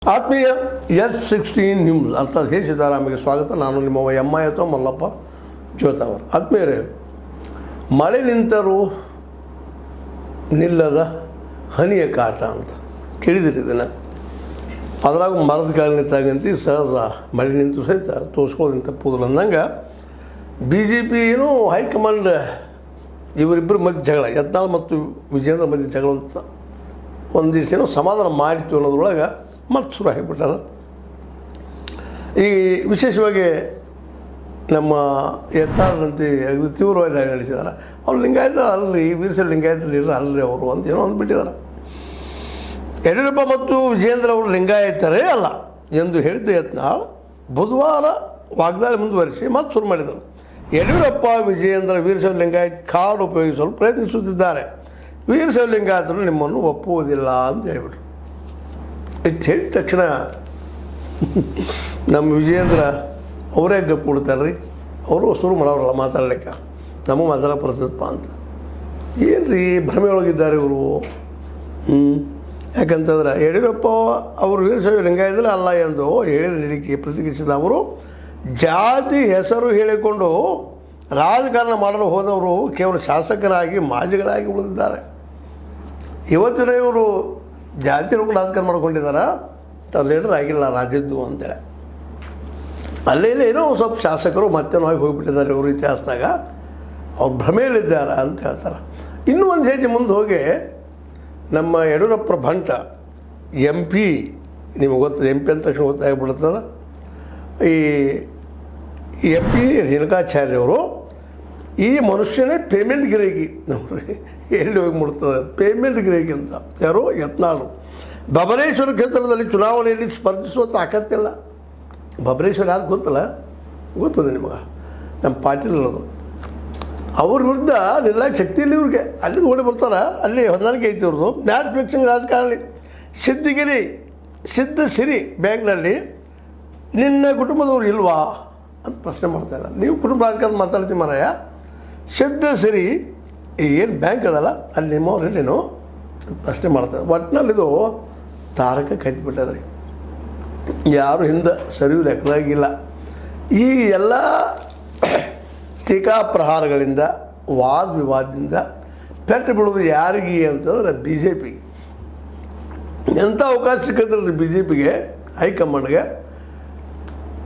ಆತ್ಮೀಯ H16 news ಅರ್ಥಾತ್ ಹೇ ಸೀತಾರಾಮಿಗೆ ಸ್ವಾಗತ. ನಾನು ನಿಮ್ಮ ಎಮ್ಮಾಯಿ ಅಥವಾ ಮಲ್ಲಪ್ಪ ಜೋತಾವರ್. ಆತ್ಮೀಯರೇ, ಮಳೆ ನಿಂತರೂ ನಿಲ್ಲದ ಹನಿಯ ಕಾಟ ಅಂತ ಕೇಳಿದಿರಿದ್ದೇನೆ. ಅದ್ರಾಗ ಮರದ ಕೆಳಗೆ ನಿಂತಾಗಂತ ಸಹಜ ಮಳೆ ನಿಂತು ಸಹಿತ ತೋರಿಸ್ಕೊಳ್ಳೋದು ತಪ್ಪುದಿಲ್ಲ ಅಂದಂಗೆ BJP ಏನು ಹೈಕಮಾಂಡ್ ಇವರಿಬ್ಬರ ಮಧ್ಯೆ ಜಗಳ, ಯತ್ನಾಳ್ ಮತ್ತು ವಿಜೇಂದ್ರ ಮಧ್ಯೆ ಜಗಳ ಅಂತ ಒಂದಿಷ್ಟು ಏನೋ ಸಮಾಧಾನ ಮಾಡಿತು ಅನ್ನೋದ್ರೊಳಗೆ ಮತ್ತೆ ಶುರು ಆಗಿಬಿಟ್ಟದ. ಈ ವಿಶೇಷವಾಗಿ ನಮ್ಮ ಯತ್ನಾಳಂತೆ ಅಗದಿ ತೀವ್ರವಾಗಿ ದಾಳಿ ನಡೆಸಿದ್ದಾರೆ. ಅವ್ರು ಲಿಂಗಾಯತರ ಅಲ್ರಿ, ವೀರಶೈವ ಲಿಂಗಾಯತರು ಇರ್ರ ಅಲ್ರಿ ಅವರು ಅಂತ ಏನೋ ಅಂದ್ಬಿಟ್ಟಿದ್ದಾರೆ. ಯಡಿಯೂರಪ್ಪ ಮತ್ತು ವಿಜೇಂದ್ರ ಅವರು ಲಿಂಗಾಯತರೇ ಅಲ್ಲ ಎಂದು ಹೇಳಿದ್ದ ಯತ್ನಾಳ್ ಬುಧವಾರ ವಾಗ್ದಾಳಿ ಮುಂದುವರಿಸಿ ಮತ್ತೆ ಶುರು ಮಾಡಿದರು. ಯಡಿಯೂರಪ್ಪ ವಿಜೇಂದ್ರ ವೀರಶೈವ ಲಿಂಗಾಯತ್ ಕಾರ್ಡ್ ಉಪಯೋಗಿಸಲು ಪ್ರಯತ್ನಿಸುತ್ತಿದ್ದಾರೆ. ವೀರಶೈವ ಲಿಂಗಾಯತರು ನಿಮ್ಮನ್ನು ಒಪ್ಪುವುದಿಲ್ಲ ಅಂತ ಹೇಳಿಬಿಟ್ರು. ಇಷ್ಟು ಹೇಳಿದ ತಕ್ಷಣ ನಮ್ಮ ವಿಜೇಂದ್ರ ಅವರೇ ಗಪ್ಪು ಕೊಡ್ತಾರೆ ರೀ. ಅವರು ಶುರು ಮಾಡೋರಲ್ಲ ಮಾತಾಡ್ಲಿಕ್ಕೆ, ನಮಗೆ ಮಾತಾಡೋ ಬರ್ತದಪ್ಪ ಅಂತ. ಏನು ರೀ ಭ್ರಮೆ ಒಳಗಿದ್ದಾರೆ ಇವರು. ಯಾಕಂತಂದ್ರೆ ಯಡಿಯೂರಪ್ಪ ಅವರು ವೀರಶೈವ ಲಿಂಗಾಯತರೇ ಅಲ್ಲ ಎಂದು ಹೇಳಿದ ಹೇಳಿಕೆ ಪ್ರತಿಕ್ರಿಯಿಸಿದ ಅವರು, ಜಾತಿ ಹೆಸರು ಹೇಳಿಕೊಂಡು ರಾಜಕಾರಣ ಮಾಡಲು ಹೋದವರು ಕೇವಲ ಶಾಸಕರಾಗಿ ಮಾಜಿಗಳಾಗಿ ಉಳಿದಿದ್ದಾರೆ. ಇವತ್ತಿನ ಇವರು ಜಾತಿ ನೋಡ್ಕೊಂಡು ರಾಜಕಾರಣ ಮಾಡ್ಕೊಂಡಿದ್ದಾರೆ, ತಾವು ಲೀಡರ್ ಆಗಿಲ್ಲ ರಾಜ್ಯದ್ದು ಅಂತೇಳಿ. ಅಲ್ಲೇ ಏನೋ ಸ್ವಲ್ಪ ಶಾಸಕರು ಮತ್ತೆ ಹೋಗಿಬಿಟ್ಟಿದ್ದಾರೆ ಇವರು ಇತಿಹಾಸದಾಗ, ಅವ್ರು ಭ್ರಮೆಯಲ್ಲಿದ್ದಾರೆ ಅಂತ ಹೇಳ್ತಾರೆ. ಇನ್ನೂ ಒಂದು ಹೆಜ್ಜೆ ಮುಂದೆ ಹೋಗಿ ನಮ್ಮ ಯಡಿಯೂರಪ್ಪರ ಬಂಟ MP, ನಿಮಗೆ ಗೊತ್ತದೆ, MP ಅಂದ ತಕ್ಷಣ ಗೊತ್ತಾಗ್ಬಿಡ್ತದ. ಈ MP ರೇಣುಕಾಚಾರ್ಯವರು ಈ ಮನುಷ್ಯನೇ ಪೇಮೆಂಟ್ ಗಿರಾಕಿ. ನೋಡ್ರಿ ಎಲ್ಲಿ ಹೋಗಿ ಮುಡ್ತದೆ ಪೇಮೆಂಟ್ ಗಿರಾಕಿ ಅಂತ. ಯಾರು? ಯತ್ನಾಳ್. ಬಬಲೇಶ್ವರ ಕ್ಷೇತ್ರದಲ್ಲಿ ಚುನಾವಣೆಯಲ್ಲಿ ಸ್ಪರ್ಧಿಸುವ ತಾಕತ್ತಿಲ್ಲ. ಬಬಲೇಶ್ವರ ಯಾರು ಗೊತ್ತಲ್ಲ, ಗೊತ್ತದೆ ನಿಮಗೆ, ನಮ್ಮ ಪಾಟೀಲ್ ಅವರು. ಅವ್ರ ವಿರುದ್ಧ ನಿಲ್ಲಕ್ಕೆ ಶಕ್ತಿ ಇಲ್ಲ ಇವ್ರಿಗೆ. ಅಲ್ಲಿ ಓಡಿ ಬರ್ತಾರೆ, ಅಲ್ಲಿ ಹೊಂದಾಣಿಕೆ ಐತಿ ಅವ್ರದ್ದು. ಮ್ಯಾಚ್ ಫಿಕ್ಸಿಂಗ್ ರಾಜಕಾರಣಿ ಸಿದ್ಧಸಿರಿ ಬ್ಯಾಂಕ್ನಲ್ಲಿ ನಿನ್ನ ಕುಟುಂಬದವ್ರು ಇಲ್ವಾ ಅಂತ ಪ್ರಶ್ನೆ ಮಾಡ್ತಾಯಿದ್ದಾರೆ. ನೀವು ಕುಟುಂಬ ರಾಜಕಾರಣ ಮಾತಾಡ್ತೀವಿ ಮಾರಾಯ. ಸಿದ್ಧಸಿರಿ ಏನು ಬ್ಯಾಂಕ್ ಅದಲ್ಲ ಅಲ್ಲಿ ನಿಮ್ಮವ್ರು ಇಲ್ಲೇನು ಪ್ರಶ್ನೆ ಮಾಡ್ತಾರೆ. ಒಟ್ಟಿನಲ್ಲಿದು ತಾರಕ ಕೈತ್ಬಿಟ್ಟದ್ರಿ. ಯಾರು ಹಿಂದೆ ಸರಿಯು ಲೆಕ್ಕದಾಗಿಲ್ಲ. ಈ ಎಲ್ಲ ಟೀಕಾ ಪ್ರಹಾರಗಳಿಂದ ವಾದ ವಿವಾದದಿಂದ ಪೆಟ್ಟು ಬಿಡೋದು ಯಾರಿಗೆ ಅಂತಂದ್ರೆ BJP. ಎಂಥ ಅವಕಾಶ ಸಿಕ್ಕಿದ್ರಲ್ಲಿ BJPಗೆ ಹೈಕಮಾಂಡ್ಗೆ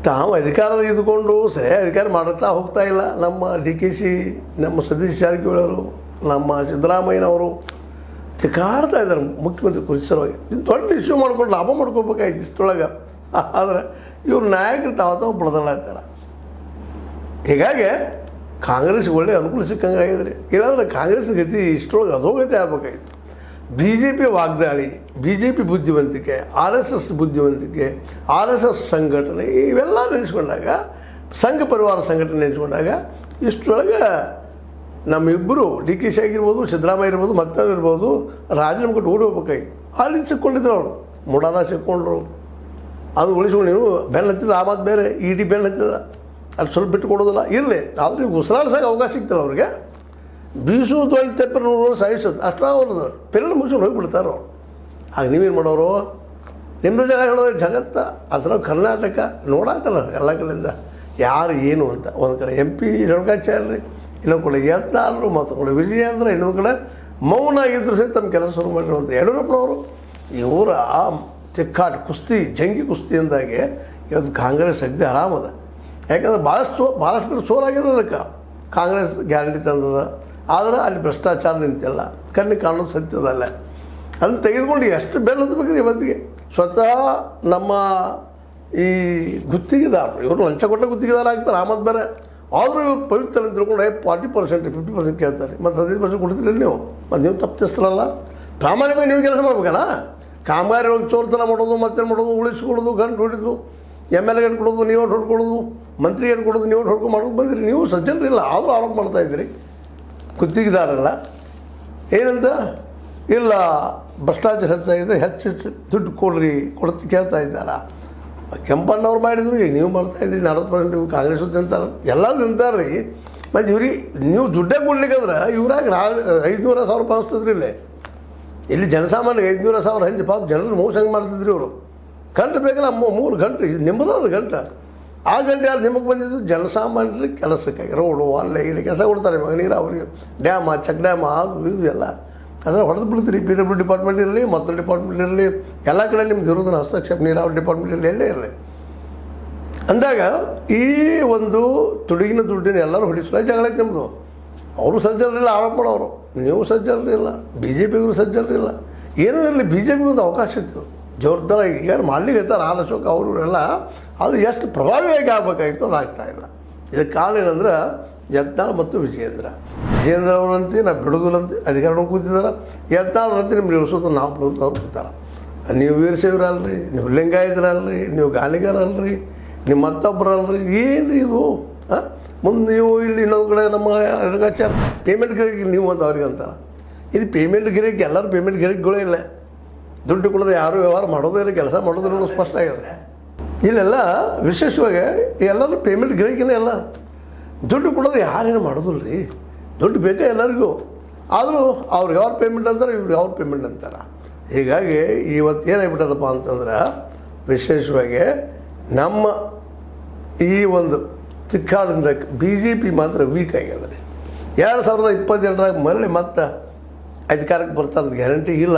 ತಾವು ಅಧಿಕಾರದ ಇದ್ಕೊಂಡು ಸರಿಯಾಗಿ ಅಧಿಕಾರ ಮಾಡುತ್ತಾ ಹೋಗ್ತಾ ಇಲ್ಲ. ನಮ್ಮ DKC, ನಮ್ಮ ಸತೀಶ್ ಜಾರಕಿಹೊಳಿ ಅವರು, ನಮ್ಮ ಸಿದ್ದರಾಮಯ್ಯನವರು ತಿಕ್ಕಾಡ್ತಾ ಇದ್ದಾರೆ ಮುಖ್ಯಮಂತ್ರಿ ಕುರ್ಚಿ ಸಲುವಾಗಿ. ಇದು ದೊಡ್ಡ ಇಶ್ಯೂ ಮಾಡ್ಕೊಂಡು ಲಾಭ ಮಾಡ್ಕೋಬೇಕಾಯ್ತು ಇಷ್ಟೊಳಗೆ. ಆದರೆ ಇವ್ರು ನಾಯಕರು ತಾವು ಬಡದಾಡ್ತಾರೆ. ಹೀಗಾಗಿ ಕಾಂಗ್ರೆಸ್ಗೆ ಒಳ್ಳೆ ಅನುಕೂಲ ಸಿಕ್ಕಂಗೆ ಆಗಿದ್ರಿ. ಇಲ್ಲಾಂದ್ರೆ ಕಾಂಗ್ರೆಸ್ ಗತಿ ಇಷ್ಟೊಳಗೆ ಅಧೋಗತಿ ಆಗಬೇಕಾಗಿತ್ತು. BJP ವಾಗ್ದಾಳಿ, BJP ಬುದ್ಧಿವಂತಿಕೆ, RSS ಬುದ್ಧಿವಂತಿಕೆ, RSS ಸಂಘಟನೆ ಇವೆಲ್ಲ ನೆನೆಸ್ಕೊಂಡಾಗ, ಸಂಘ ಪರಿವಾರ ಸಂಘಟನೆ ನೆನೆಸ್ಕೊಂಡಾಗ ಇಷ್ಟರೊಳಗೆ ನಮ್ಮಿಬ್ಬರು DKC ಆಗಿರ್ಬೋದು, ಸಿದ್ದರಾಮಯ್ಯ ಇರ್ಬೋದು, ಮತ್ತವ್ರು ಇರ್ಬೋದು, ರಾಜೀನಾಮೆ ಕೊಟ್ಟು ಓಡಿ ಹೋಗ್ಬೇಕಾಗಿತ್ತು. ಅಲ್ಲಿ ಸಿಕ್ಕೊಂಡಿದ್ರು ಅವರು, ಮುಡಾದ ಸಿಕ್ಕೊಂಡ್ರು. ಅದು ಉಳಿಸ್ಕೊಂಡು ನೀವು ಬೆನ್ನು ಹತ್ತಿದ ಆ ಮಾತು ಬೇರೆ, ED ಬೆನ್ನು ಹತ್ತಿದ ಅಲ್ಲಿ ಸ್ವಲ್ಪ ಬಿಟ್ಟು ಕೊಡೋದಿಲ್ಲ. ಇರಲಿ, ಆದರೂ ಈಗ ಉಸಿರಾಡ್ಸೋಕೆ ಅವಕಾಶ ಸಿಗ್ತಲ್ಲ ಅವ್ರಿಗೆ. ಬೀಸು ತೊಳಿ ತೆಪ್ಪರು ನೋಡೋರು ಸಾಯಿಸೋದು ಅಷ್ಟೇ ಅವ್ರದ್ದು ಪೆರಡು ಮುಗಿಸ್ಕೊಂಡು ಹೋಗಿಬಿಡ್ತಾರೆ ಅವ್ರು. ಆಗ ನೀವೇನು ಮಾಡೋರು? ನಿಮ್ಮದು ಜನ ಹೇಳೋದು ಜಗತ್ತ ಅದ್ರ ಕರ್ನಾಟಕ ನೋಡಾತಲ್ಲ ಎಲ್ಲ ಕಡೆಯಿಂದ ಯಾರು ಏನು ಅಂತ. ಒಂದು ಕಡೆ MP ರೇಣುಕಾಚಾರ್ಯ, ಇನ್ನೊಂದು ಕಡೆ ಯತ್ನಾಳರು, ಮತ್ತೊಂದು ಕಡೆ ವಿಜಯೇಂದ್ರ, ಇನ್ನೊಂದು ಕಡೆ ಮೌನ ಆಗಿದ್ರು ಸಹಿತ ತಮ್ಮ ಕೆಲಸ ಶುರು ಮಾಡಿರುವಂಥ ಯಡಿಯೂರಪ್ಪನವರು. ಇವರ ತಿಕ್ಕಾಟ ಕುಸ್ತಿ, ಜಂಗಿ ಕುಸ್ತಿ ಅಂದಾಗೆ ಇವತ್ತು ಕಾಂಗ್ರೆಸ್ ಅಗ್ದಿ ಆರಾಮದ. ಯಾಕಂದ್ರೆ ಭಾಳಷ್ಟು ಸೋಲಾಗಿದೆ ಅದಕ್ಕೆ. ಕಾಂಗ್ರೆಸ್ ಗ್ಯಾರಂಟಿ ತಂದದ, ಆದರೆ ಅಲ್ಲಿ ಭ್ರಷ್ಟಾಚಾರ ನಿಂತಿಲ್ಲ, ಕಣ್ಣಿಗೆ ಕಾಣೋದು ಸತ್ಯದಲ್ಲ. ಅದನ್ನು ತೆಗೆದುಕೊಂಡು ಎಷ್ಟು ಬೆಲೆ ಹತ್ತಬೇಕ್ರಿ ಇವತ್ತಿಗೆ. ಸ್ವತಃ ನಮ್ಮ ಈ ಗುತ್ತಿಗೆದಾರರು, ಇವರು ಲಂಚ ಕೊಟ್ಟ ಗುತ್ತಿಗೆದಾರ ಆಗ್ತಾರೆ ಆಮದು ಬೇರೆ. ಆದರೂ ಇವ್ರು ಪವಿತ್ರ ತಿಳ್ಕೊಂಡು 40%, 50% ಕೇಳ್ತಾರೆ. ಮತ್ತು 15% ಕೊಡ್ತೀರಿ ನೀವು. ಮತ್ತು ನೀವು ತಪ್ಪಿಸ್ತಾರಲ್ಲ, ಪ್ರಾಮಾಣಿಕವಾಗಿ ನೀವು ಕೆಲಸ ಮಾಡ್ಬೇಕಲ್ಲ. ಕಾಮಗಾರಿ ಒಳಗೆ ಚೋರ್ತನ ಮಾಡೋದು, ಮತ್ತೇನು ಮಾಡೋದು, ಉಳಿಸ್ಕೊಡೋದು, ಗಂಟು ಹೊಡಿದು, MLA ಗಂಟು ಕೊಡೋದು, ನೀವು ಹೊಡ್ಕೊಡೋದು, ಮಂತ್ರಿ ಗಂಟು ಕೊಡೋದು, ನೀವು ಹೊಡ್ಕೊಂಡು ಮಾಡೋದು ಬಂದಿರಿ. ನೀವು ಸಜ್ಜನರಿಲ್ಲ, ಆದರೂ ಆರೋಪ ಮಾಡ್ತಾಯಿದ್ದೀರಿ. ಗುತ್ತಿಗೆದಾರಲ್ಲ ಏನಂತ ಇಲ್ಲ, ಭ್ರಷ್ಟಾಚಾರ ಹೆಚ್ಚಾಗಿದೆ, ಹೆಚ್ಚು ದುಡ್ಡು ಕೊಡ್ರಿ ಕೊಡ್ತಿ ಕೇಳ್ತಾ ಇದ್ದಾರಾ. ಕೆಂಪಣ್ಣವ್ರು ಮಾಡಿದ್ರು, ಈಗ ನೀವು ಮಾಡ್ತಾಯಿದ್ದೀರಿ 40%. ನೀವು ಕಾಂಗ್ರೆಸ್ ನಿಂತಾರೆ, ಎಲ್ಲರೂ ನಿಂತಾರೆ ರೀ. ಮತ್ತು ಇವ್ರಿಗೆ ನೀವು ದುಡ್ಡೇ ಕೊಡ್ಲಿಕ್ಕಂದ್ರೆ ಇವ್ರಾಗ 500,000 ರೂಪಾಯಿ ಅನಿಸ್ತದ್ರಿ. ಇಲ್ಲಿ ಜನಸಾಮಾನ್ಯರಿಗೆ 500,000 ಹಂಚಿ ಪಾಪ ಜನರು ಮೋಸ ಹಂಗೆ ಮಾಡ್ತಿದ್ರಿ ಅವರು. ಗಂಟೆ ಬೇಕಲ್ಲ 3 ಗಂಟೆ ಇದು ನಿಮ್ಮದಾದ ಗಂಟೆ. ಆ ಗಂಟೆ ಯಾರು ನಿಮಗೆ ಬಂದಿದ್ದು ಜನಸಾಮಾನ್ಯರಿಗೆ ಕೆಲಸಕ್ಕಾಗಿ ರೋಡು ಅಲ್ಲೇ ಇಲ್ಲಿ ಕೆಲಸ ಕೊಡ್ತಾರೆ. ಮಗ ನೀರಾವರಿಗೆ ಡ್ಯಾಮ ಚೆಕ್ ಡ್ಯಾಮ ಅದು ಇದು ಎಲ್ಲ ಅದರ ಹೊಡೆದು ಬಿಡ್ತೀರಿ. PW ಡಿಪಾರ್ಟ್ಮೆಂಟ್ ಇರಲಿ, ಮತ್ತೊಂದು ಡಿಪಾರ್ಟ್ಮೆಂಟ್ ಇರಲಿ, ಎಲ್ಲ ಕಡೆ ನಿಮ್ದು ಇರೋದನ್ನ ಹಸ್ತಕ್ಷೇಪ ನೀರಾವರಿ ಡಿಪಾರ್ಟ್ಮೆಂಟ್ ಇರಲಿ, ಎಲ್ಲೇ ಇರಲಿ ಅಂದಾಗ ಈ ಒಂದು ತುಡುಗಿನ ದುಡ್ಡಿನ ಎಲ್ಲರೂ ಹೊಡಿಸಲ ಜಗಳ ಐತೆ ನಿಮ್ಮದು. ಅವರು ಸಜ್ಜನರಿಲ್ಲ ಆರೋಪ ಮಾಡೋರು, ನೀವು ಸಜ್ಜನರಿಲ್ಲ, BJPಗೂ ಸಜ್ಜನರಿಲ್ಲ, ಏನೂ ಇರಲಿ. BJPಗೆ ಒಂದು ಅವಕಾಶ ಇತ್ತು ಜೋರ್ದಾರ. ಈಗ ಮಾಡ್ಲಿಕ್ಕೆ ಇರ್ತಾರೆ ಆರ್ ಅಶೋಕ್ ಅವರು ಎಲ್ಲ, ಅದು ಎಷ್ಟು ಪ್ರಭಾವಿಯಾಗಿ ಆಗಬೇಕಾಗಿತ್ತು ಅದು ಆಗ್ತಾಯಿಲ್ಲ. ಇದಕ್ಕೆ ಕಾರಣ ಏನಂದ್ರೆ ಯತ್ನಾಳ್ ಮತ್ತು ವಿಜಯೇಂದ್ರ ಅವರಂತೆ ನಾವು ಬಿಡೋದಿಲ್ಲಂತೆ ಅಧಿಕಾರನೂ ಕೂತಿದ್ದಾರೆ. ಯತ್ನಾಳ್ರಂತೆ ನಿಮ್ಗೆ ಇಳಿಸೋದು ನಾವು ಬಿಡೋದು ಅವ್ರು ಕೂತಾರೆ. ನೀವು ವೀರಶೈವರಲ್ರಿ, ನೀವು ಲಿಂಗಾಯತರಲ್ರಿ, ನೀವು ಗಾಣಿಗರಲ್ರಿ, ನಿಮ್ಮ ಮತ್ತೊಬ್ಬರಲ್ರಿ, ಏನು ರೀ ಇದು? ಮುಂದೆ ನೀವು ಇಲ್ಲಿ ಇನ್ನೊಂದು ಕಡೆ ನಮ್ಮ ರೇಣುಕಾಚಾರ್ಯ ಪೇಮೆಂಟ್ ಗಿರಿಕೆ ನೀವು ಅಂತ ಅವ್ರಿಗೆ ಅಂತಾರೆ. ಇಲ್ಲಿ ಪೇಮೆಂಟ್ ಗಿರಿಕೆ ಎಲ್ಲರೂ ಪೇಮೆಂಟ್ ಗಿರಿಕೆಗಳೇ ಇಲ್ಲ. ದುಡ್ಡು ಕೊಡೋದು ಯಾರು ವ್ಯವಹಾರ ಮಾಡೋದೇ ಇಲ್ಲ, ಕೆಲಸ ಮಾಡೋದಿಲ್ಲ, ಸ್ಪಷ್ಟ ಆಗಿದೆ. ಇಲ್ಲೆಲ್ಲ ವಿಶೇಷವಾಗಿ ಎಲ್ಲರೂ ಪೇಮೆಂಟ್ ಗಿರಿಕೆನೇ ಎಲ್ಲ. ದುಡ್ಡು ಕೊಡೋದು ಯಾರೇನು ಮಾಡೋದಿಲ್ಲ ರೀ, ದುಡ್ಡು ಬೇಕಾ ಎಲ್ಲರಿಗೂ. ಆದರೂ ಅವ್ರಿಗೆ ಅವ್ರ ಪೇಮೆಂಟ್ ಅಂತಾರೆ, ಇವ್ರಿಗೆ ಅವ್ರ ಪೇಮೆಂಟ್ ಅಂತಾರೆ. ಹೀಗಾಗಿ ಇವತ್ತು ಏನಾಗ್ಬಿಟ್ಟದಪ್ಪ ಅಂತಂದ್ರೆ ವಿಶೇಷವಾಗಿ ನಮ್ಮ ಈ ಒಂದು ಚಿಕ್ಕಾಡಿಂದ BJP ಮಾತ್ರ ವೀಕ್ ಆಗ್ಯದ ರೀ. 2028 ಮರಳಿ ಮತ್ತೆ ಅಧಿಕಾರಕ್ಕೆ ಬರ್ತಾರಂತ ಗ್ಯಾರಂಟಿ ಇಲ್ಲ.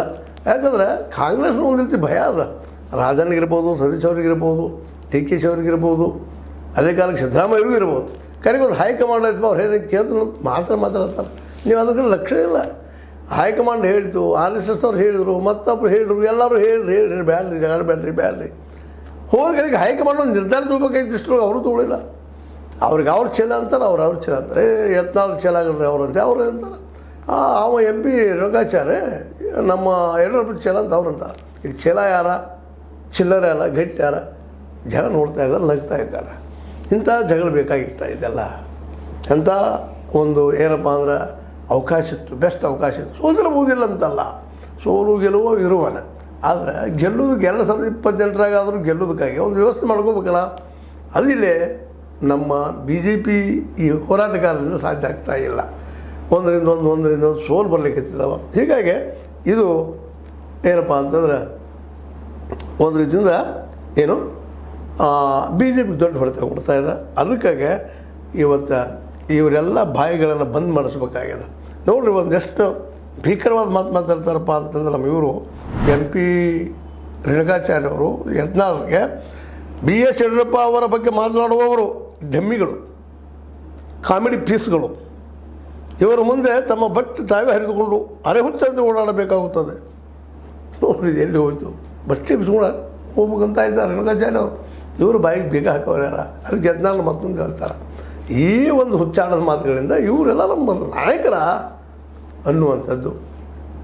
ಯಾಕಂದ್ರೆ ಕಾಂಗ್ರೆಸ್ನ ಒಂದು ರೀತಿ ಭಯ ಅದ. ರಾಜನಿಗಿರ್ಬೋದು, ಸತೀಶ್ ಅವ್ರಿಗಿರ್ಬೋದು, DK ಅವ್ರಿಗಿರ್ಬೋದು, ಅದೇ ಕಾಲಕ್ಕೆ ಸಿದ್ದರಾಮಯ್ಯರಿಗೂ ಇರ್ಬೋದು. ಕಡೆಗೆ ಒಂದು ಹೈಕಮಾಂಡ್ ಆಯ್ತು, ಅವ್ರು ಹೇಳಿದ ಕೇಳ್ತಾರೆ ಮಾತಾಡ್ತಾರೆ. ನೀವು ಅದಕ್ಕೆ ಲಕ್ಷ್ಯ ಇಲ್ಲ. ಹೈಕಮಾಂಡ್ ಹೇಳಿತು, RSS ಅವ್ರು ಹೇಳಿದರು, ಮತ್ತೊಬ್ಬರು ಹೇಳಿದ್ರು, ಎಲ್ಲರೂ ಹೇಳ್ರಿ ಬ್ಯಾಡ್ರಿ ಜಗಳ ಬ್ಯಾಡ್ರಿ ಹೋಗಿ ಹೈಕಮಾಂಡ್ ಒಂದು ನಿರ್ಧಾರ ತೊಗೋಬೇಕಾಯ್ತು. ಇಷ್ಟು ಅವರು ತೊಗೊಳಿಲ್ಲ. ಅವ್ರಿಗೆ ಅವ್ರು ಚಲ ಅಂತಾರೆ, ಅವ್ರ ಚಲ ಅಂತಾರೆ. ಯತ್ನಾಳ್ ಚಲ ಆಗಲ್ರಿ ಅವ್ರಂತೆ ಅವ್ರು ಅಂತಾರೆ. ಅವ MP ರೇಣುಕಾಚಾರ್ಯ ನಮ್ಮ ಯಡಿಯೂರಪ್ಪ ಚಲ ಅಂತ ಅವ್ರು ಅಂತಾರೆ. ಇಲ್ಲಿ ಚಲ ಯಾರ, ಚಿಲ್ಲರೆ ಯಾರ, ಗಟ್ಟಿ ಯಾರ? ಜನ ನೋಡ್ತಾ ಇದ್ದಾರೆ, ನಗ್ತಾ ಇದ್ದಾರೆ. ಇಂಥ ಜಗಳ ಬೇಕಾಗಿತ್ತ ಇದೆಲ್ಲ. ಅಂಥ ಒಂದು ಏನಪ್ಪ ಅಂದ್ರೆ ಅವಕಾಶ ಇತ್ತು, ಬೆಸ್ಟ್ ಅವಕಾಶ ಇತ್ತು. ಸೋತಿರಬಹುದಿಲ್ಲ ಅಂತಲ್ಲ, ಸೋಲು ಗೆಲುವು ಇರುವನ. ಆದರೆ ಗೆಲ್ಲೋದಕ್ಕೆ 2028 ಗೆಲ್ಲೋದಕ್ಕಾಗಿ ಒಂದು ವ್ಯವಸ್ಥೆ ಮಾಡ್ಕೋಬೇಕಲ್ಲ. ಅದಿಲ್ಲೇ ನಮ್ಮ BJP ಈ ಹೋರಾಟಗಾರರಿಂದ ಸಾಧ್ಯ ಆಗ್ತಾ ಇಲ್ಲ. ಒಂದರಿಂದ ಒಂದು ಸೋಲು ಬರಲಿಕ್ಕಿದ್ದಾವ. ಹೀಗಾಗಿ ಇದು ಏನಪ್ಪ ಅಂತಂದ್ರೆ ಒಂದು ರೀತಿಯಿಂದ ಏನು BJP ದೊಡ್ಡ ಹೊಡೆತ ಕೊಡ್ತಾ ಇದೆ. ಅದಕ್ಕಾಗಿ ಇವತ್ತು ಇವರೆಲ್ಲ ಬಾಯಿಗಳನ್ನು ಬಂದ್ ಮಾಡಿಸ್ಬೇಕಾಗಿದೆ. ನೋಡ್ರಿ, ಒಂದೆಷ್ಟು ಭೀಕರವಾದ ಮಾತು ಮಾತಾಡ್ತಾರಪ್ಪ ಅಂತಂದ್ರೆ ನಮ್ಮ ಇವರು MP ರೇಣುಕಾಚಾರ್ಯ ಅವರು ಯತ್ನಾಳ್ಗೆ BS ಯಡಿಯೂರಪ್ಪ ಅವರ ಬಗ್ಗೆ ಮಾತನಾಡುವವರು ಡೆಮ್ಮಿಗಳು, ಕಾಮಿಡಿ ಪೀಸ್ಗಳು. ಇವರ ಮುಂದೆ ತಮ್ಮ ಬಟ್ಟೆ ತಾವೇ ಹರಿದುಕೊಂಡು ಅರೆಹುಚ್ಚಂತೆ ಓಡಾಡಬೇಕಾಗುತ್ತದೆ. ನೋಡ್ರಿ ಎಲ್ಲಿ ಹೋಯ್ತು, ಬಟ್ಟೆ ಬಿಸ್ಕೊಂಡು ಹೋಗ್ಬೇಕಂತ ಇದ್ದಾರೆ ರೇಣುಕಾಚಾರ್ಯ ಅವರು. ಇವರು ಬಾಯಿಗೆ ಬೇಗ ಹಾಕೋರು ಯಾರ, ಅದಕ್ಕೆ ಯತ್ನಾಳ್ ಮತ್ತೊಂದು ಹೇಳ್ತಾರೆ. ಈ ಒಂದು ಹುಚ್ಚಾಡದ ಮಾತುಗಳಿಂದ ಇವರೆಲ್ಲ ನಮ್ಮ ನಾಯಕರ ಅನ್ನುವಂಥದ್ದು.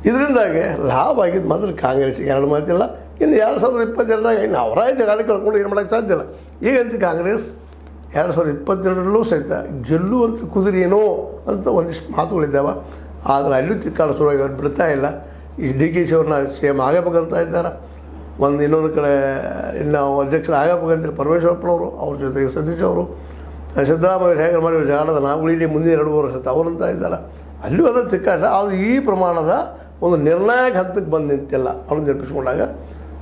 ಇದರಿಂದಾಗಿ ಲಾಭ ಆಗಿದ್ದು ಮಾತ್ರ ಕಾಂಗ್ರೆಸ್ಸಿಗೆ, ಎರಡು ಮಾತಿಲ್ಲ. ಇನ್ನು 2022 ಇನ್ನು ಅವರೇ ಜಗಳ ಕಳ್ಕೊಂಡು ಏನು ಮಾಡೋಕ್ಕೆ ಸಾಧ್ಯ ಇಲ್ಲ. ಈಗಂತೂ ಕಾಂಗ್ರೆಸ್ 2022 ಸಹಿತ ಗೆಲ್ಲುವಂಥ ಕುದುರೇನೋ ಅಂತ ಒಂದಿಷ್ಟು ಮಾತುಗಳಿದ್ದಾವೆ. ಆದರೆ ಅಲ್ಲೂ ಚಿಕ್ಕಾಡ ಶುರುವಾಗಿ ಅವ್ರು ಬಿಡ್ತಾ ಇಲ್ಲ. ಈ DK ಅವ್ರನ್ನ CM ಆಗಬೇಕಂತ ಇದ್ದಾರೆ. ಇನ್ನೊಂದು ಕಡೆ ಇನ್ನು ಅಧ್ಯಕ್ಷರು ಆಗಬೇಕಂತೇಳಿ ಪರಮೇಶ್ವರಪ್ಪನವರು, ಅವ್ರ ಜೊತೆಗೆ ಸತೀಶ್ ಅವರು, ಸಿದ್ದರಾಮಯ್ಯ ಹೇಗೆ ಮಾಡಿ ಜಗಳದ ನಾವು ಇಲ್ಲಿ ಮುಂದಿನ 2 ವರ್ಷ ಅವರಂತ ಇದ್ದಾರೆ. ಅಲ್ಲೂ ಅದ ಚಿಕ್ಕಾಟ. ಆದರೆ ಈ ಪ್ರಮಾಣದ ಒಂದು ನಿರ್ಣಾಯಕ ಹಂತಕ್ಕೆ ಬಂದು ನಿಂತಿಲ್ಲ ಅವ್ರನ್ನ ನೆನಪಿಸ್ಕೊಂಡಾಗ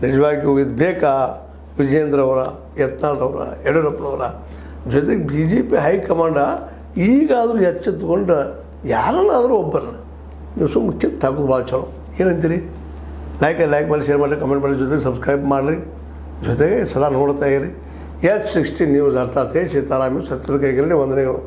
ನಿಜವಾಗಿಯೂ ಇದು ಬೇಕಾ? ವಿಜಯೇಂದ್ರ ಅವರ, ಯತ್ನಾಳ್ ಅವರ, ಯಡಿಯೂರಪ್ಪನವರ ಜೊತೆಗೆ BJP ಹೈಕಮಾಂಡ ಈಗಾದರೂ ಎಚ್ಚೆತ್ತುಕೊಂಡು ಯಾರನ್ನಾದರೂ ಒಬ್ಬರನ್ನ ನೀವು ಸುಮ್ಮನೆ ಕಿತ್ತು ಹಾಕೋದು ಭಾಳ ಚಲೋ. ಏನಂತೀರಿ? ಲೈಕ್ ಮಾಡಿ, ಶೇರ್ ಮಾಡಿ, ಕಮೆಂಟ್ ಮಾಡಿ, ಜೊತೆಗೆ ಸಬ್ಸ್ಕ್ರೈಬ್ ಮಾಡಿರಿ. ಜೊತೆಗೆ ಸದಾ ನೋಡ್ತಾ ಇರಿ. H16 ನ್ಯೂಸ್, ಅರ್ಥಾತ್ ಸೀತಾರಾಮ ಸತ್ಯದ ಕೈಗಳಲ್ಲಿ ವಂದನೆಗಳು.